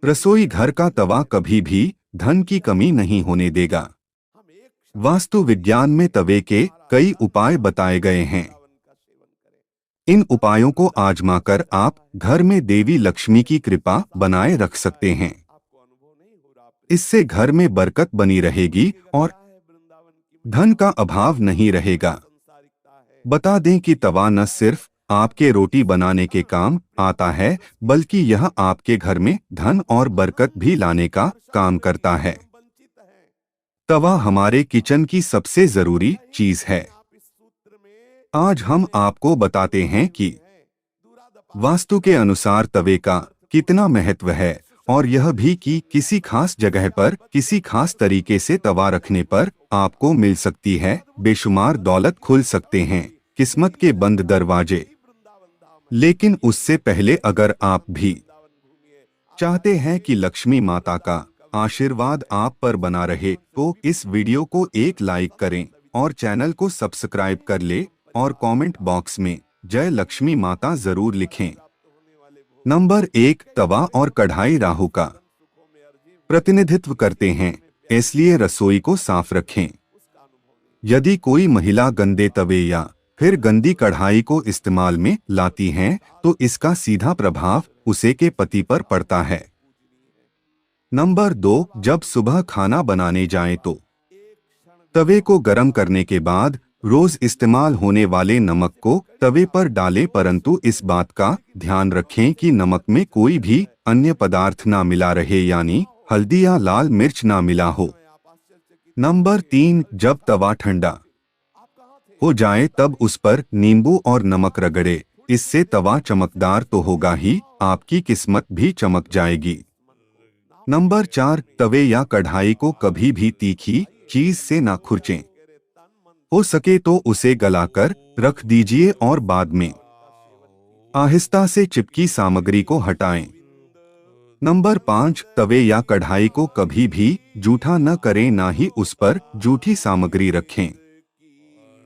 रसोई घर का तवा कभी भी धन की कमी नहीं होने देगा। वास्तु विज्ञान में तवे के कई उपाय बताए गए हैं। इन उपायों को आजमाकर आप घर में देवी लक्ष्मी की कृपा बनाए रख सकते हैं। इससे घर में बरकत बनी रहेगी और धन का अभाव नहीं रहेगा। बता दें कि तवा न सिर्फ आपके रोटी बनाने के काम आता है, बल्कि यह आपके घर में धन और बरकत भी लाने का काम करता है। तवा हमारे किचन की सबसे जरूरी चीज है। आज हम आपको बताते हैं कि वास्तु के अनुसार तवे का कितना महत्व है, और यह भी कि किसी खास जगह पर किसी खास तरीके से तवा रखने पर आपको मिल सकती है बेशुमार दौलत, खुल सकते हैं किस्मत के बंद दरवाजे। लेकिन उससे पहले अगर आप भी चाहते हैं कि लक्ष्मी माता का आशीर्वाद आप पर बना रहे, तो इस वीडियो को एक लाइक करें और चैनल को सब्सक्राइब कर ले और कमेंट बॉक्स में जय लक्ष्मी माता जरूर लिखें। नंबर 1, तवा और कढ़ाई राहु का प्रतिनिधित्व करते हैं, इसलिए रसोई को साफ रखें। यदि कोई महिला गंदे तवे या फिर गंदी कढ़ाई को इस्तेमाल में लाती हैं, तो इसका सीधा प्रभाव उसे के पति पर पड़ता है। नंबर 2, जब सुबह खाना बनाने जाएं तो तवे को गर्म करने के बाद रोज इस्तेमाल होने वाले नमक को तवे पर डालें, परंतु इस बात का ध्यान रखें कि नमक में कोई भी अन्य पदार्थ ना मिला रहे, यानी हल्दी या लाल मिर्च ना मिला हो। नंबर 3, जब तवा ठंडा हो जाए तब उस पर नींबू और नमक रगड़े। इससे तवा चमकदार तो होगा ही, आपकी किस्मत भी चमक जाएगी। नंबर 4, तवे या कढ़ाई को कभी भी तीखी चीज से ना खुरचें। हो सके तो उसे गलाकर रख दीजिए और बाद में आहिस्ता से चिपकी सामग्री को हटाएं। नंबर 5, तवे या कढ़ाई को कभी भी जूठा न करें, ना ही उस पर जूठी सामग्री रखें।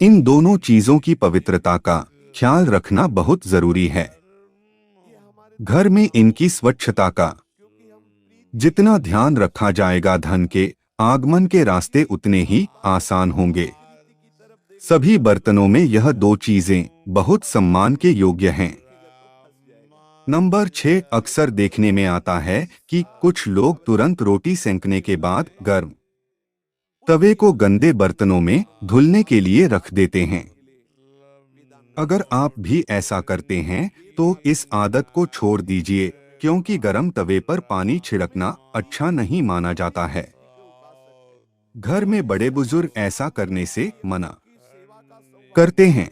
इन दोनों चीजों की पवित्रता का ख्याल रखना बहुत जरूरी है। घर में इनकी स्वच्छता का जितना ध्यान रखा जाएगा, धन के आगमन के रास्ते उतने ही आसान होंगे। सभी बर्तनों में यह 2 चीजें बहुत सम्मान के योग्य हैं। नंबर 6, अक्सर देखने में आता है कि कुछ लोग तुरंत रोटी सेंकने के बाद गर्म तवे को गंदे बर्तनों में धुलने के लिए रख देते हैं। अगर आप भी ऐसा करते हैं तो इस आदत को छोड़ दीजिए, क्योंकि गर्म तवे पर पानी छिड़कना अच्छा नहीं माना जाता है। घर में बड़े बुजुर्ग ऐसा करने से मना करते हैं,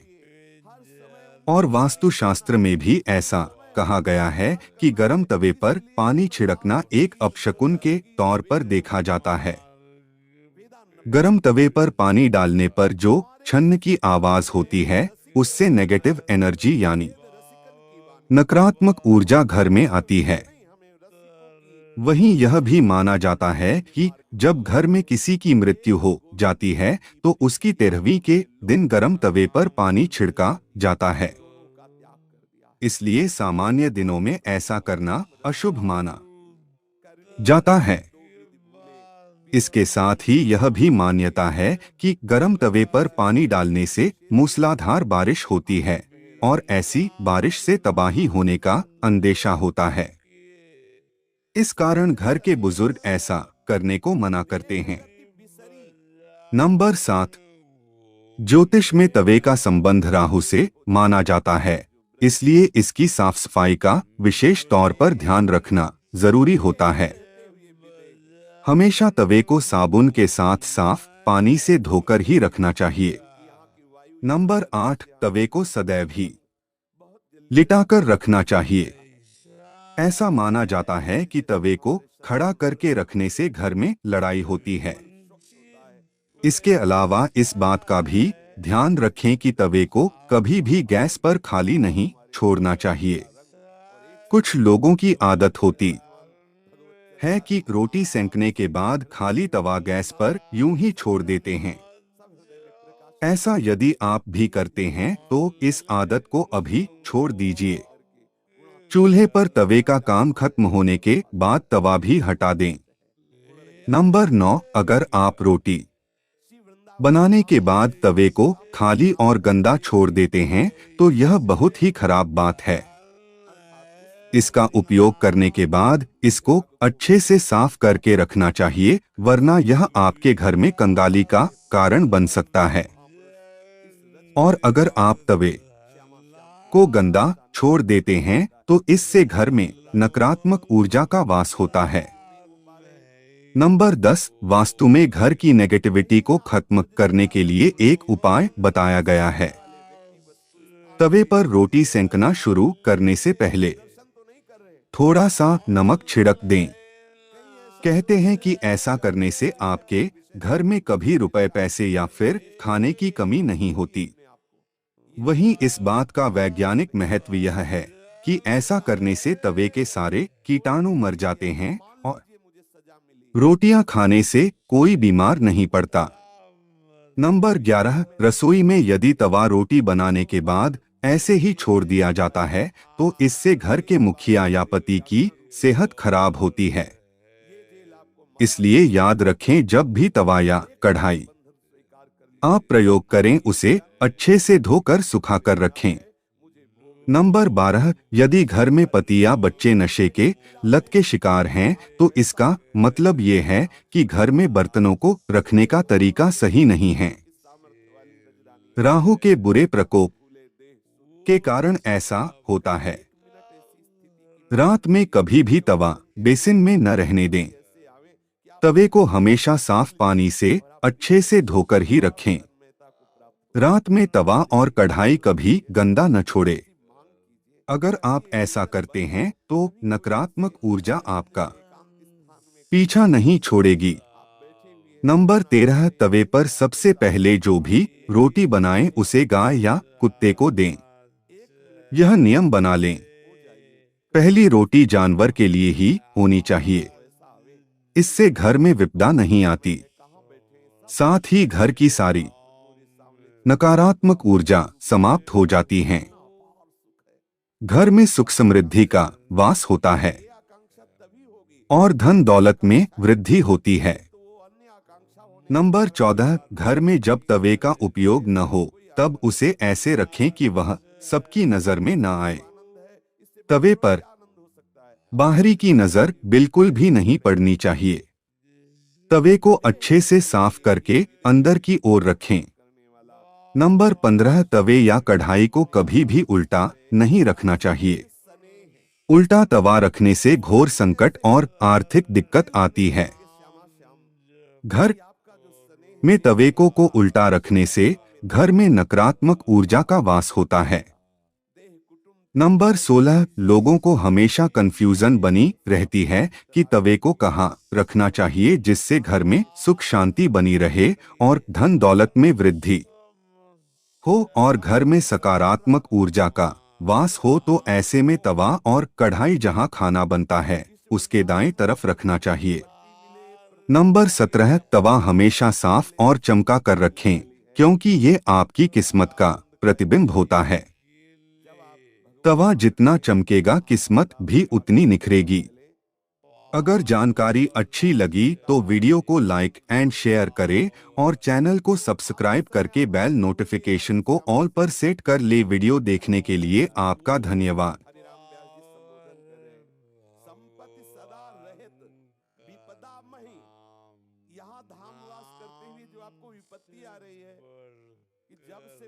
और वास्तुशास्त्र में भी ऐसा कहा गया है कि गर्म तवे पर पानी छिड़कना एक अपशकुन के तौर पर देखा जाता है। गर्म तवे पर पानी डालने पर जो छन्न की आवाज होती है, उससे नेगेटिव एनर्जी यानी नकारात्मक ऊर्जा घर में आती है। वहीं यह भी माना जाता है कि जब घर में किसी की मृत्यु हो जाती है तो उसकी 13वीं के दिन गर्म तवे पर पानी छिड़का जाता है। इसलिए सामान्य दिनों में ऐसा करना अशुभ माना जाता है। इसके साथ ही यह भी मान्यता है कि गर्म तवे पर पानी डालने से मूसलाधार बारिश होती है, और ऐसी बारिश से तबाही होने का अंदेशा होता है। इस कारण घर के बुजुर्ग ऐसा करने को मना करते हैं। नंबर 7, ज्योतिष में तवे का संबंध राहु से माना जाता है, इसलिए इसकी साफ सफाई का विशेष तौर पर ध्यान रखना जरूरी होता है। हमेशा तवे को साबुन के साथ साफ पानी से धोकर ही रखना चाहिए। नंबर 8, तवे को सदैव ही लिटाकर रखना चाहिए। ऐसा माना जाता है कि तवे को खड़ा करके रखने से घर में लड़ाई होती है। इसके अलावा इस बात का भी ध्यान रखें कि तवे को कभी भी गैस पर खाली नहीं छोड़ना चाहिए। कुछ लोगों की आदत होती है कि रोटी सेंकने के बाद खाली तवा गैस पर यूं ही छोड़ देते हैं। ऐसा यदि आप भी करते हैं तो इस आदत को अभी छोड़ दीजिए। चूल्हे पर तवे का काम खत्म होने के बाद तवा भी हटा दें। नंबर 9, अगर आप रोटी बनाने के बाद तवे को खाली और गंदा छोड़ देते हैं तो यह बहुत ही खराब बात है। इसका उपयोग करने के बाद इसको अच्छे से साफ करके रखना चाहिए, वरना यह आपके घर में कंगाली का कारण बन सकता है। और अगर आप तवे को गंदा छोड़ देते हैं तो इससे घर में नकारात्मक ऊर्जा का वास होता है। नंबर 10, वास्तु में घर की नेगेटिविटी को खत्म करने के लिए एक उपाय बताया गया है। तवे पर रोटी सेंकना शुरू करने से पहले थोड़ा सा नमक छिड़क दें। कहते हैं कि ऐसा करने से आपके घर में कभी रुपए पैसे या फिर खाने की कमी नहीं होती। वहीं इस बात का वैज्ञानिक महत्व यह है कि ऐसा करने से तवे के सारे कीटाणु मर जाते हैं और रोटियां खाने से कोई बीमार नहीं पड़ता। नंबर 11, रसोई में यदि तवा रोटी बनाने के बाद ऐसे ही छोड़ दिया जाता है तो इससे घर के मुखिया या पति की सेहत खराब होती है। इसलिए याद रखें, जब भी तवा या कढ़ाई आप प्रयोग करें उसे अच्छे से धोकर सुखाकर रखें। नंबर 12, यदि घर में पति या बच्चे नशे के लत के शिकार हैं तो इसका मतलब ये है कि घर में बर्तनों को रखने का तरीका सही नहीं है। राहु के बुरे प्रकोप के कारण ऐसा होता है। रात में कभी भी तवा बेसिन में न रहने दें। तवे को हमेशा साफ पानी से अच्छे से धोकर ही रखें। रात में तवा और कढ़ाई कभी गंदा न छोड़े। अगर आप ऐसा करते हैं तो नकारात्मक ऊर्जा आपका पीछा नहीं छोड़ेगी। नंबर 13, तवे पर सबसे पहले जो भी रोटी बनाएं उसे गाय या कुत्ते को दें। यह नियम बना लें, पहली रोटी जानवर के लिए ही होनी चाहिए। इससे घर में विपदा नहीं आती, साथ ही घर की सारी नकारात्मक ऊर्जा समाप्त हो जाती है। घर में सुख समृद्धि का वास होता है और धन दौलत में वृद्धि होती है। नंबर 14, घर में जब तवे का उपयोग न हो तब उसे ऐसे रखें कि वह सबकी नजर में न आए। तवे पर बाहरी की नजर बिल्कुल भी नहीं पड़नी चाहिए। तवे को अच्छे से साफ करके अंदर की ओर रखें। नंबर 15, तवे या कढ़ाई को कभी भी उल्टा नहीं रखना चाहिए। उल्टा तवा रखने से घोर संकट और आर्थिक दिक्कत आती है। घर में तवे को उल्टा रखने से घर में नकारात्मक ऊर्जा का वास होता है। नंबर 16, लोगों को हमेशा कंफ्यूजन बनी रहती है कि तवे को कहाँ रखना चाहिए जिससे घर में सुख शांति बनी रहे और धन दौलत में वृद्धि हो और घर में सकारात्मक ऊर्जा का वास हो। तो ऐसे में तवा और कढ़ाई जहां खाना बनता है उसके दाएं तरफ रखना चाहिए। नंबर 17, तवा हमेशा साफ और चमका कर रखें क्योंकि ये आपकी किस्मत का प्रतिबिंब होता है। तवा जितना चमकेगा किस्मत भी उतनी निखरेगी। अगर जानकारी अच्छी लगी तो वीडियो को लाइक एंड शेयर करें और चैनल को सब्सक्राइब करके बेल नोटिफिकेशन को ऑल पर सेट कर ले। वीडियो देखने के लिए आपका धन्यवाद। संपत्ति सदा रहित विपदा मही। यहाँ धाम वास करते हुए जो आपको विपत्ति आ रही है कि जब से